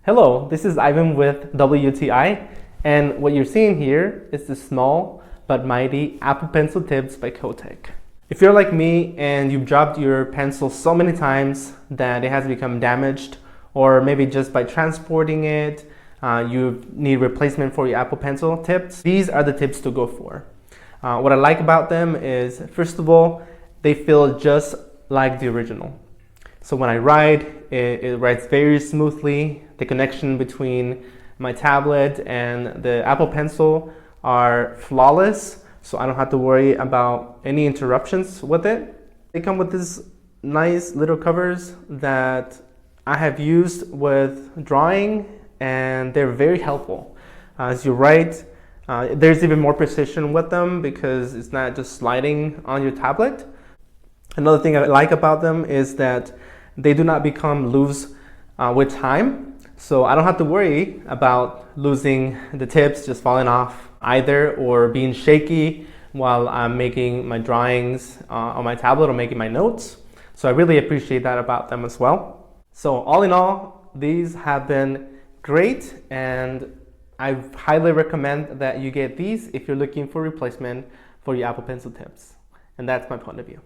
Hello, this is Ivan with WTI, and what you're seeing here is the small but mighty Apple Pencil tips by Coteck. If you're like me and you've dropped your pencil so many times that it has become damaged, or maybe just by transporting it, you need replacement for your Apple Pencil tips, these are the tips to go for. What I like about them is, first of all, they feel just like the original. So when I write, it writes very smoothly. The connection between my tablet and the Apple Pencil are flawless, so I don't have to worry about any interruptions with it. They come with these nice little covers that I have used with drawing, and they're very helpful. As you write, there's even more precision with them because it's not just sliding on your tablet. Another thing I like about them is that they do not become loose with time, so I don't have to worry about losing the tips, just falling off either, or being shaky while I'm making my drawings on my tablet or making my notes. So I really appreciate that about them as well. So all in all, these have been great, and I highly recommend that you get these if you're looking for replacement for your Apple Pencil tips. And that's my point of view.